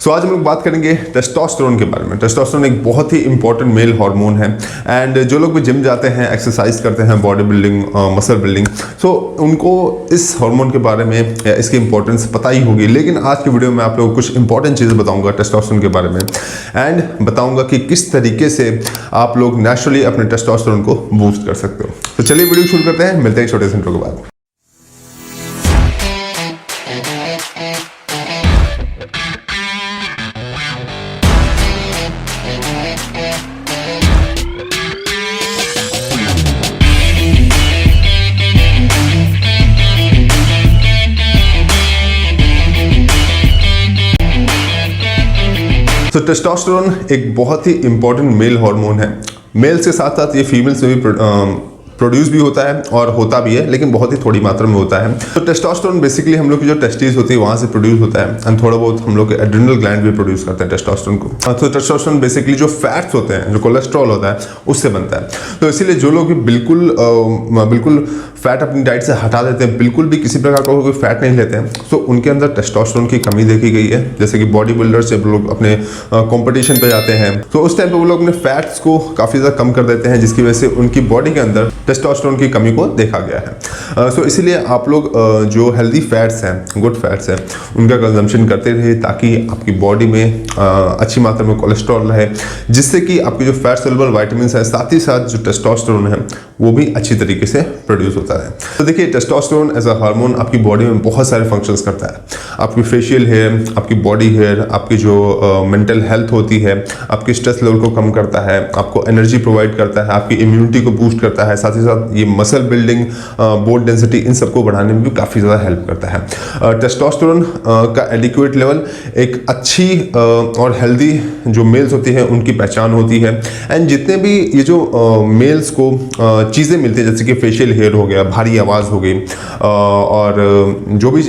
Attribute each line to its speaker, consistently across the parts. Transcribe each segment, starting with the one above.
Speaker 1: सो आज हम लोग बात करेंगे टेस्टोस्टेरोन के बारे में। टेस्टोस्टेरोन एक बहुत ही इंपॉर्टेंट मेल हार्मोन है एंड जो लोग भी जिम जाते हैं, एक्सरसाइज करते हैं, बॉडी बिल्डिंग, मसल बिल्डिंग, सो उनको इस हार्मोन के बारे में या इसकी इंपॉर्टेंस पता ही होगी। लेकिन आज की वीडियो में आप लोगों को कुछ इंपॉर्टेंट चीज़ें बताऊंगा टेस्टोस्टेरोन के बारे में एंड बताऊंगा कि किस तरीके से आप लोग नेचुरली अपने टेस्टोस्टेरोन को बूस्ट कर सकते हो। तो चलिए वीडियो शुरू करते हैं, मिलते हैं छोटे से इंट्रो के बाद। तो टेस्टोस्टेरोन एक बहुत ही इंपॉर्टेंट मेल हार्मोन है। मेल्स के साथ साथ ये फीमेल्स में भी प्रोड्यूस भी होता है और होता भी है, लेकिन बहुत ही थोड़ी मात्रा में होता है। तो टेस्टोस्टेरोन बेसिकली हम लोग की जो टेस्टिस होती है वहाँ से प्रोड्यूस होता है एंड थोड़ा बहुत हम लोग के एड्रिनल ग्लैंड भी प्रोड्यूस करते हैं टेस्टोस्टेरोन को। तो टेस्टोस्टेरोन बेसिकली जो फैट्स होते हैं, जो कोलेस्ट्रॉल होता है, उससे बनता है। तो इसीलिए जो लोग बिल्कुल फैट अपनी डाइट से हटा देते हैं, बिल्कुल भी किसी प्रकार का कोई फैट नहीं लेते हैं, तो उनके अंदर टेस्टोस्टेरोन की कमी देखी गई है। जैसे कि बॉडी बिल्डर्स जब लोग अपने कॉम्पिटिशन पे जाते हैं तो उस टाइम पे वो लोग अपने फैट्स को काफ़ी ज़्यादा कम कर देते हैं, जिसकी वजह से उनकी बॉडी के अंदर टेस्टोस्टेरोन की कमी को देखा गया है। सो इसीलिए आप लोग जो हेल्दी फैट्स हैं, गुड फैट्स हैं, उनका कंजम्पशन करते रहिए ताकि आपकी बॉडी में अच्छी मात्रा में कोलेस्ट्रॉल रहे, जिससे कि आपकी जो फैट सोल्युबल विटामिन्स है, साथ ही साथ जो टेस्टोस्टेरोन है वो भी अच्छी तरीके से प्रोड्यूस होता है। तो देखिए, टेस्टोस्टेरोन एज अ हार्मोन आपकी बॉडी में बहुत सारे फंक्शंस करता है। आपकी फेशियल हेयर, आपकी बॉडी हेयर, आपकी जो मेंटल हेल्थ होती है, आपके स्ट्रेस लेवल को कम करता है, आपको एनर्जी प्रोवाइड करता है, आपकी इम्यूनिटी को बूस्ट करता है, साथ ही साथ ये मसल बिल्डिंग, बोन डेंसिटी, इन सबको बढ़ाने में भी काफ़ी ज़्यादा हेल्प करता है। टेस्टोस्टेरोन का एडिक्वेट लेवल एक अच्छी और हेल्दी जो मेल्स होती हैं उनकी पहचान होती है। एंड जितने भी ये जो मेल्स को चीज़ें मिलती हैं, जैसे कि फेशियल हेयर हो गया, भारी आवाज़ हो गई, और जो भी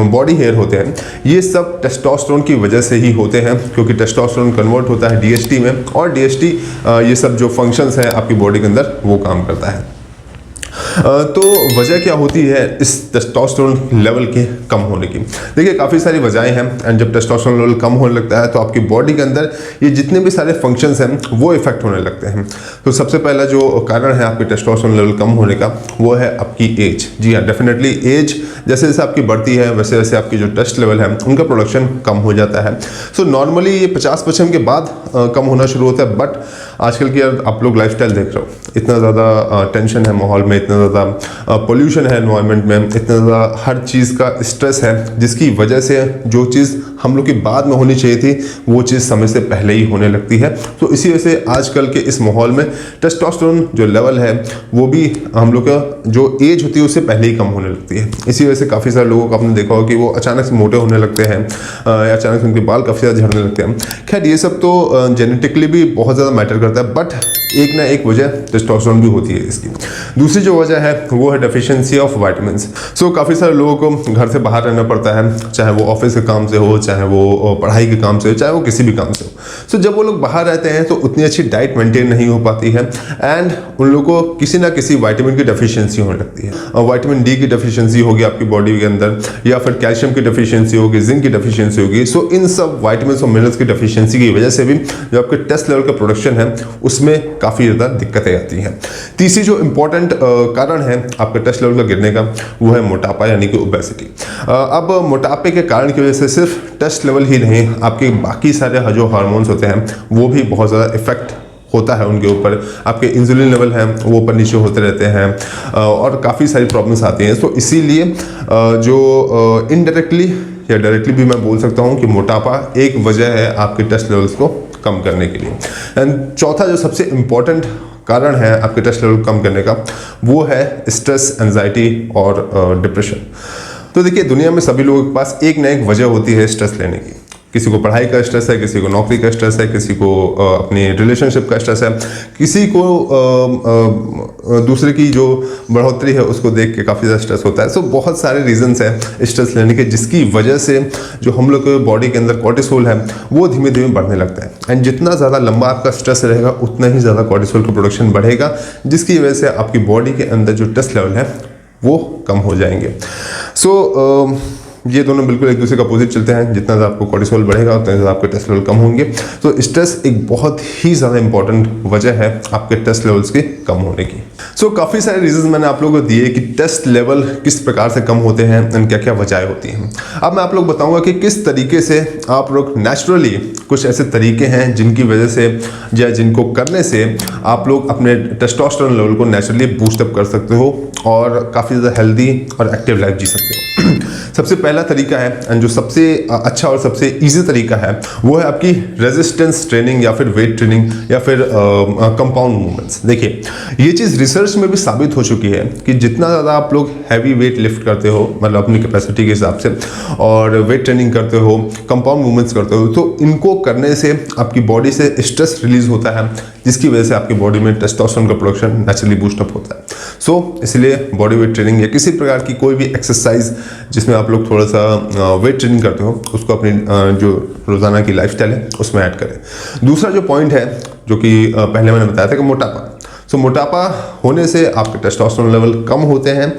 Speaker 1: बॉडी हेयर होते हैं, ये सब टेस्टोस्टेरोन की वजह से ही होते हैं, क्योंकि टेस्टोस्टेरोन कन्वर्ट होता है डीएचटी में, और डीएचटी ये सब जो फंक्शंस हैं आपकी बॉडी के अंदर वो काम करता है। तो वजह क्या होती है इस टेस्टोस्टेरोन लेवल के कम होने की? देखिए, काफ़ी सारी वजहें हैं एंड जब टेस्टोस्टेरोन लेवल कम होने लगता है तो आपकी बॉडी के अंदर ये जितने भी सारे फंक्शंस हैं वो इफेक्ट होने लगते हैं। तो सबसे पहला जो कारण है आपके टेस्टोस्टेरोन लेवल कम होने का, वो है आपकी एज। जी हाँ, डेफिनेटली एज जैसे जैसे आपकी बढ़ती है वैसे वैसे आपकी जो टेस्ट लेवल है उनका प्रोडक्शन कम हो जाता है। सो नॉर्मली ये 50% के बाद कम होना शुरू होता है, बट आजकल की आप लोग लाइफस्टाइल देख रहे हो, इतना ज़्यादा टेंशन है माहौल में, इतना ज़्यादा पोल्यूशन है एनवायरनमेंट में, इतना ज़्यादा हर चीज़ का स्ट्रेस है, जिसकी वजह से जो चीज़ हम लोग की बाद में होनी चाहिए थी वो चीज़ समय से पहले ही होने लगती है। तो इसी वजह से आजकल के इस माहौल में टेस्टोस्टेरोन जो लेवल है वो भी हम लोग का जो एज होती है उससे पहले ही कम होने लगती है। इसी वजह से काफ़ी सारे लोगों को आपने देखा हो कि वो अचानक से मोटे होने लगते हैं या अचानक से उनके बाल काफ़ी ज़्यादा झड़ने लगते हैं। खैर, ये सब तो जेनेटिकली भी बहुत ज़्यादा मैटर करता है, बट एक ना एक वजह टेस्टोस्टेरोन भी होती है इसकी। दूसरी जो वजह है वो है डेफिशिएंसी ऑफ विटामिन्स। सो काफ़ी सारे लोगों को घर से बाहर रहना पड़ता है, चाहे वो ऑफिस के काम से हो, चाहे वो पढ़ाई के काम से हो, चाहे वो किसी भी काम से हो। सो जब वो लोग बाहर रहते हैं तो उतनी अच्छी डाइट मेंटेन नहीं हो पाती है एंड उन लोगों को किसी ना किसी विटामिन की डेफिशिएंसी होने लगती है। विटामिन डी की डेफिशिएंसी होगी आपकी बॉडी के अंदर, या फिर कैल्शियम की डेफिशिएंसी होगी, जिंक की डेफिशिएंसी होगी। सो इन सब विटामिन और मिनरल्स की डेफिशिएंसी की वजह से भी जो आपके टेस्ट लेवल का प्रोडक्शन है उसमें काफ़ी ज़्यादा दिक्कतें आती हैं। तीसरी जो इंपॉर्टेंट कारण है आपके टेस्ट लेवल का गिरने का, वो है मोटापा, यानी कि ओबेसिटी। अब मोटापे के कारण की वजह से सिर्फ टेस्ट लेवल ही नहीं, आपके बाकी सारे जो हार्मोन्स होते हैं वो भी बहुत ज़्यादा इफेक्ट होता है उनके ऊपर। आपके इंसुलिन लेवल हैं वो ऊपर नीचे होते रहते हैं और काफ़ी सारी प्रॉब्लम्स आती हैं। तो इसीलिए जो इनडायरेक्टली या डायरेक्टली भी मैं बोल सकता हूँ कि मोटापा एक वजह है आपके टेस्ट लेवल्स को कम करने के लिए। एंड चौथा जो सबसे इम्पॉर्टेंट कारण है आपके टेस्ट लेवल कम करने का, वो है स्ट्रेस, एंजाइटी और डिप्रेशन। तो देखिए, दुनिया में सभी लोगों के पास एक ना एक वजह होती है स्ट्रेस लेने की। किसी को पढ़ाई का स्ट्रेस है, किसी को नौकरी का स्ट्रेस है, किसी को अपनी रिलेशनशिप का स्ट्रेस है, किसी को दूसरे की जो बढ़ोतरी है उसको देख के काफ़ी ज़्यादा स्ट्रेस होता है। सो बहुत सारे रीजंस हैं स्ट्रेस लेने के, जिसकी वजह से जो हम लोग के बॉडी के अंदर कॉर्टिसोल है वो धीमे धीमे बढ़ने लगता है। एंड जितना ज़्यादा लंबा आपका स्ट्रेस रहेगा उतना ही ज़्यादा कॉर्टिसोल का प्रोडक्शन बढ़ेगा, जिसकी वजह से आपकी बॉडी के अंदर जो टेस्ट लेवल है वो कम हो जाएंगे। सो ये दोनों बिल्कुल एक दूसरे का अपोजिट चलते हैं। जितना ज़्यादा आपको कोर्टिसोल बढ़ेगा उतना ज़्यादा आपके टेस्ट लेवल कम होंगे। तो स्ट्रेस एक बहुत ही ज़्यादा इंपॉर्टेंट वजह है आपके टेस्ट लेवल्स के कम होने की। सो काफ़ी सारे रीजंस मैंने आप लोगों को दिए कि टेस्ट लेवल किस प्रकार से कम होते हैं एंड क्या क्या वजह होती हैं। अब मैं आप लोग बताऊंगा कि किस तरीके से आप लोग नेचुरली, कुछ ऐसे तरीके हैं जिनकी वजह से या जिनको करने से आप लोग अपने टेस्टोस्टेरोन लेवल को नेचुरली बूस्टअप कर सकते हो और काफ़ी ज़्यादा हेल्दी और एक्टिव लाइफ जी सकते हो। सबसे पहला तरीका है एंड जो सबसे अच्छा और सबसे इजी तरीका है वो है आपकी रेजिस्टेंस ट्रेनिंग या फिर वेट ट्रेनिंग या फिर कंपाउंड मूवमेंट्स। देखिए ये चीज़ रिसर्च में भी साबित हो चुकी है कि जितना ज़्यादा आप लोग हैवी वेट लिफ्ट करते हो, मतलब अपनी कैपेसिटी के हिसाब से, और वेट ट्रेनिंग करते हो, कंपाउंड मूवमेंट्स करते हो, तो इनको करने से आपकी बॉडी से स्ट्रेस रिलीज होता है, जिसकी वजह से आपकी बॉडी में टेस्टोस्टेरोन का प्रोडक्शन नेचुरली बूस्टअप होता है। सो इसलिए बॉडी वेट ट्रेनिंग या किसी प्रकार की कोई भी एक्सरसाइज जिसमें आप लोग थोड़ा सा वेट ट्रेनिंग करते हो उसको अपनी जो रोज़ाना की लाइफस्टाइल है उसमें ऐड करें। दूसरा जो पॉइंट है जो कि पहले मैंने बताया था कि मोटापा। सो मोटापा होने से आपके टेस्टोस्टेरोन लेवल कम होते हैं,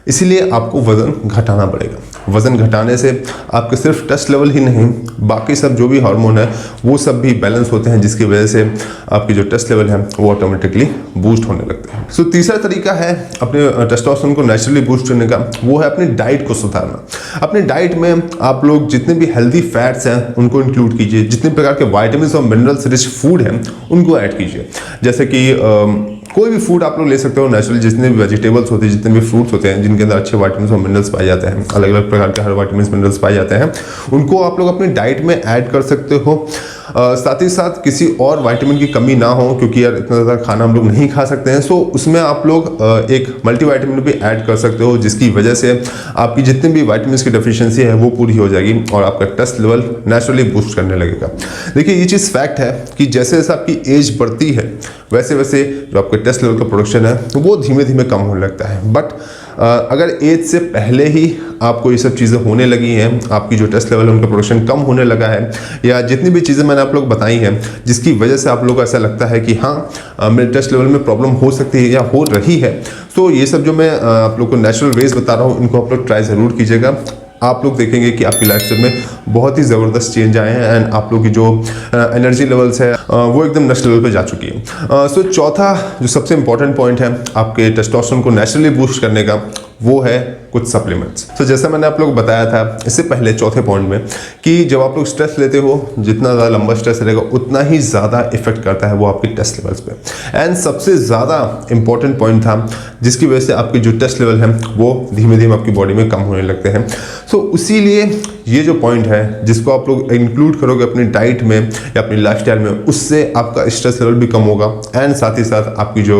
Speaker 1: इसीलिए आपको वज़न घटाना पड़ेगा। वज़न घटाने से आपके सिर्फ टेस्ट लेवल ही नहीं, बाकी सब जो भी हार्मोन है वो सब भी बैलेंस होते हैं, जिसकी वजह से आपकी जो टेस्ट लेवल है वो ऑटोमेटिकली बूस्ट होने लगते हैं। सो तीसरा तरीका है अपने टेस्टोस्टेरोन को नेचुरली बूस्ट करने का, वो है अपनी डाइट को सुधारना। अपनी डाइट में आप लोग जितने भी हेल्दी फैट्स हैं उनको इंक्लूड कीजिए, जितने प्रकार के वाइटामिन और मिनरल्स रिच फूड हैं उनको ऐड कीजिए। जैसे कि कोई भी फूड आप लोग ले सकते हो नेचुरली, जितने भी वेजिटेबल्स होते हैं, जितने भी फ्रूट्स होते हैं जिनके अंदर अच्छे वाइटामिन और मिनरल्स पाए जाते हैं, अलग अलग प्रकार के हर वाइटामिन मिनरल्स पाए जाते हैं, उनको आप लोग अपनी डाइट में ऐड कर सकते हो। साथ ही साथ किसी और विटामिन की कमी ना हो, क्योंकि यार इतना ज़्यादा खाना हम लोग नहीं खा सकते हैं, सो उसमें आप लोग एक मल्टीविटामिन भी ऐड कर सकते हो, जिसकी वजह से आपकी जितनी भी विटामिन की डेफिशिएंसी है वो पूरी हो जाएगी और आपका टेस्ट लेवल नेचुरली बूस्ट करने लगेगा। देखिए ये चीज़ फैक्ट है कि जैसे जैसे आपकी एज बढ़ती है वैसे वैसे जो आपके टेस्ट लेवल का प्रोडक्शन है वो धीमे धीमे कम होने लगता है। बट अगर एज से पहले ही आपको ये सब चीज़ें होने लगी हैं, आपकी जो टेस्ट लेवल है उनका प्रोडक्शन कम होने लगा है, या जितनी भी चीज़ें मैंने आप लोग बताई हैं जिसकी वजह से आप लोग को ऐसा लगता है कि हाँ मेरे टेस्ट लेवल में प्रॉब्लम हो सकती है या हो रही है, तो ये सब जो मैं आप लोग को नेचुरल वेज बता रहा हूँ इनको आप लोग ट्राई ज़रूर कीजिएगा। आप लोग देखेंगे कि आपकी लाइफस्टाइल में बहुत ही ज़बरदस्त चेंज आए हैं एंड आप लोग की जो एनर्जी लेवल्स है वो एकदम नेक्स्ट लेवल पे जा चुकी है। सो चौथा जो सबसे इंपॉर्टेंट पॉइंट है आपके टेस्टोस्टेरोन को नेचुरली बूस्ट करने का, वो है कुछ सप्लीमेंट्स। तो जैसा मैंने आप लोग बताया था इससे पहले चौथे पॉइंट में कि जब आप लोग स्ट्रेस लेते हो, जितना ज़्यादा लंबा स्ट्रेस रहेगा उतना ही ज़्यादा इफेक्ट करता है वो आपकी टेस्ट लेवल्स पे। एंड सबसे ज़्यादा इंपॉर्टेंट पॉइंट था जिसकी वजह से आपके जो टेस्ट लेवल है वो धीमे धीमे आपकी बॉडी में कम होने लगते हैं। सो उसीलिए ये जो पॉइंट है जिसको आप लोग इंक्लूड करोगे अपनी डाइट में या अपनी लाइफस्टाइल में, उससे आपका स्ट्रेस लेवल भी कम होगा एंड साथ ही साथ आपकी जो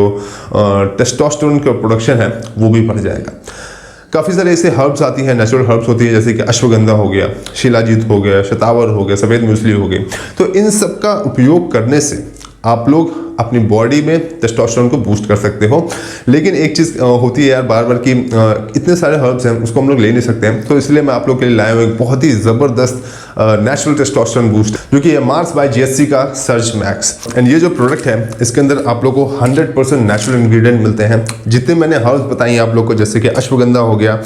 Speaker 1: टेस्टोस्टेरोन का प्रोडक्शन है वो भी बढ़ जाएगा। काफ़ी सारे ऐसे हर्ब्स आती हैं, नेचुरल हर्ब्स होती है, जैसे कि अश्वगंधा हो गया, शिलाजीत हो गया, शतावर हो गया, सफ़ेद मूसली हो गई। तो इन सब का उपयोग करने से आप लोग अपनी बॉडी में टेस्टोस्टेरोन को बूस्ट कर सकते हो। लेकिन एक चीज़ होती है यार बार बार कि इतने सारे हर्ब्स हैं उसको हम लोग ले नहीं सकते हैं, तो इसलिए मैं आप लोग के लिए लाया हूँ एक बहुत ही ज़बरदस्त नेचुरल टेस्टोस्टेरोन बूस्ट, जो कि है मार्स बाय जीएससी का सर्ज मैक्स। एंड ये जो प्रोडक्ट है इसके अंदर आप लोग को 100% नेचुरल इंग्रेडिएंट मिलते हैं। जितने मैंने हर्ब्स बताई आप लोग को, जैसे कि अश्वगंधा हो गया,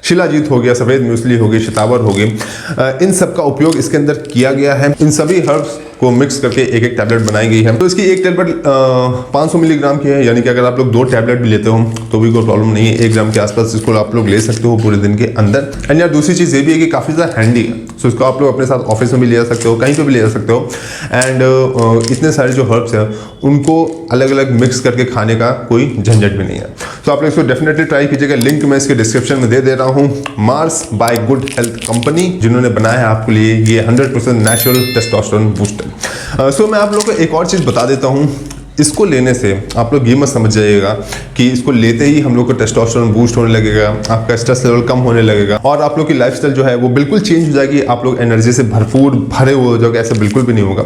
Speaker 1: शिलाजीत हो गया, सफ़ेद मूसली हो गई, शतावर हो गई, इन सब का उपयोग इसके अंदर किया गया है। इन सभी हर्ब्स को मिक्स करके एक एक टैबलेट बनाई गई है। तो इसकी एक टैबलेट 500 मिलीग्राम की है, यानी कि अगर आप लोग 2 टैबलेट भी लेते हो तो भी कोई प्रॉब्लम नहीं है। 1 ग्राम के आसपास इसको आप लोग ले सकते हो पूरे दिन के अंदर। एंड यार दूसरी चीज़ ये भी है कि काफ़ी ज़्यादा हैंडी है, सो इसको आप लोग अपने साथ ऑफिस में भी ले जा सकते हो, कहीं पर भी ले जा सकते हो। एंड इतने सारे जो हर्ब्स हैं उनको अलग अलग मिक्स करके खाने का कोई झंझट भी नहीं है। तो आप लोग इसको डेफिनेटली ट्राई कीजिएगा। लिंक मैं इसके डिस्क्रिप्शन में दे रहा हूँ। Mars bye good health company जिन्होंने बनाया है आपके लिए ये 100% नेचुरल टेस्टोस्टेरोन बूस्टर। सो मैं आप लोगों को एक और चीज़ बता देता हूँ, इसको लेने से आप लोग ये मत समझ जाइएगा कि इसको लेते ही हम लोग को टेस्टोस्टेरोन बूस्ट होने लगेगा, आपका स्ट्रेस लेवल कम होने लगेगा और आप लोग की लाइफस्टाइल जो है वो बिल्कुल चेंज हो जाएगी, आप लोग एनर्जी से भरपूर भरे हुए हो जाओगे। ऐसा बिल्कुल भी नहीं होगा।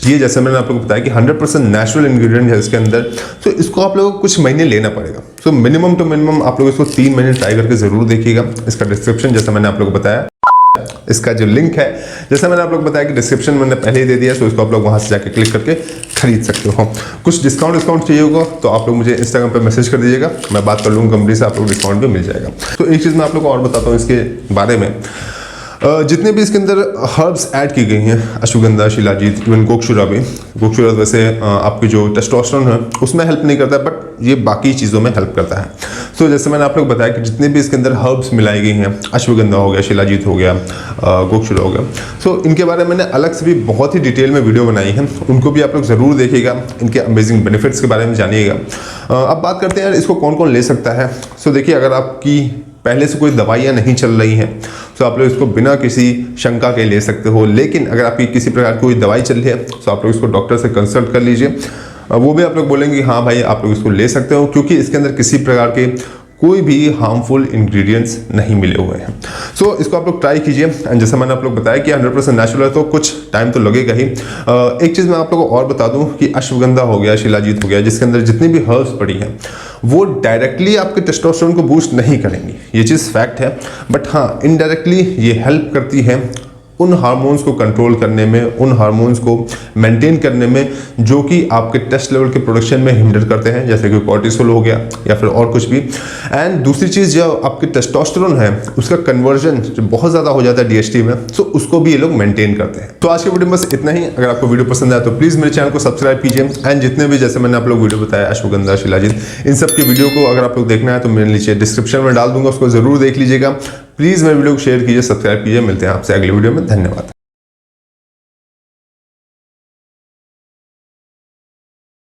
Speaker 1: ये जैसे मैंने आप लोग को बताया कि 100% नेचुरल इंग्रेडिएंट है इसके अंदर, तो इसको आप लोगों को कुछ महीने लेना पड़ेगा। तो मिनिमम टू मिनिमम आप लोग इसको 3 महीने ट्राई करके जरूर देखिएगा। इसका डिस्क्रिप्शन जैसा मैंने आप लोग को बताया, इसका जो लिंक है जैसा मैंने आप लोग बताया कि डिस्क्रिप्शन मैंने पहले ही दे दिया, तो इसको आप लोग वहां से जाके क्लिक करके खरीद सकते हो। कुछ डिस्काउंट चाहिए होगा तो आप लोग मुझे इंस्टाग्राम पे मैसेज कर दीजिएगा, मैं बात कर लूँगा कंपनी से, आप लोग डिस्काउंट भी मिल जाएगा। तो एक चीज़ मैं आप लोग को और बताता हूँ इसके बारे में। जितने भी इसके अंदर हर्ब्स ऐड की गई हैं, अश्वगंधा, शिलाजीत, इवन गोक्षुरा भी। गोक्षुरा वैसे आपकी जो टेस्टोस्टेरोन है उसमें हेल्प नहीं करता, बट ये बाकी चीज़ों में हेल्प करता है। सो जैसे मैंने आप लोग बताया कि जितने भी इसके अंदर हर्ब्स मिलाई गई हैं, अश्वगंधा हो गया, शिलाजीत हो गया, गोक्षुरा हो गया, सो इनके बारे में मैंने अलग से भी बहुत ही डिटेल में वीडियो बनाई है, उनको भी आप लोग ज़रूर देखिएगा, इनके अमेजिंग बेनिफिट्स के बारे में जानिएगा। अब बात करते हैं यार इसको कौन कौन ले सकता है। सो देखिए, अगर आपकी पहले से कोई दवाइयाँ नहीं चल रही हैं तो आप लोग इसको बिना किसी शंका के ले सकते हो। लेकिन अगर आपकी किसी प्रकार की कोई दवाई चल रही है तो आप लोग इसको डॉक्टर से कंसल्ट कर लीजिए। वो भी आप लोग बोलेंगे हाँ भाई आप लोग इसको ले सकते हो, क्योंकि इसके अंदर किसी प्रकार के कोई भी हार्मफुल इंग्रेडिएंट्स नहीं मिले हुए हैं। सो इसको आप लोग ट्राई कीजिए। एंड जैसे मैंने आप लोग बताया कि 100% नेचुरल है तो कुछ टाइम तो लगेगा ही। एक चीज़ मैं आप लोगों को और बता दूं कि अश्वगंधा हो गया, शिलाजीत हो गया, जिसके अंदर जितनी भी हर्ब्स पड़ी हैं वो डायरेक्टली आपके टेस्टोस्टेरोन को बूस्ट नहीं करेंगी, ये चीज़ फैक्ट है। बट हाँ, इनडायरेक्टली ये हेल्प करती है उन हार्मोन्स को कंट्रोल करने में, उन हार्मोन्स को मेंटेन करने में जो कि आपके टेस्ट लेवल के प्रोडक्शन में हिंडर करते हैं, जैसे कि कॉर्टिसोल हो गया या फिर और कुछ भी। एंड दूसरी चीज़, जो आपके टेस्टोस्टेरोन है उसका कन्वर्जन जो बहुत ज़्यादा हो जाता है डीएचटी में, तो उसको भी ये लोग मेंटेन करते हैं। तो आज के वीडियो में बस इतना ही। अगर आपको वीडियो पसंद आया तो प्लीज़ मेरे चैनल को सब्सक्राइब कीजिए। एंड जितने भी जैसे मैंने आप लोग वीडियो बताया अश्वगंधा, शिलाजीत, इन सब के वीडियो को अगर आप लोग देखना है तो मेरे नीचे डिस्क्रिप्शन में डाल दूंगा, उसको जरूर देख लीजिएगा। प्लीज़ मेरे वीडियो को शेयर कीजिए, सब्सक्राइब कीजिए। मिलते हैं आपसे अगले वीडियो में। धन्यवाद।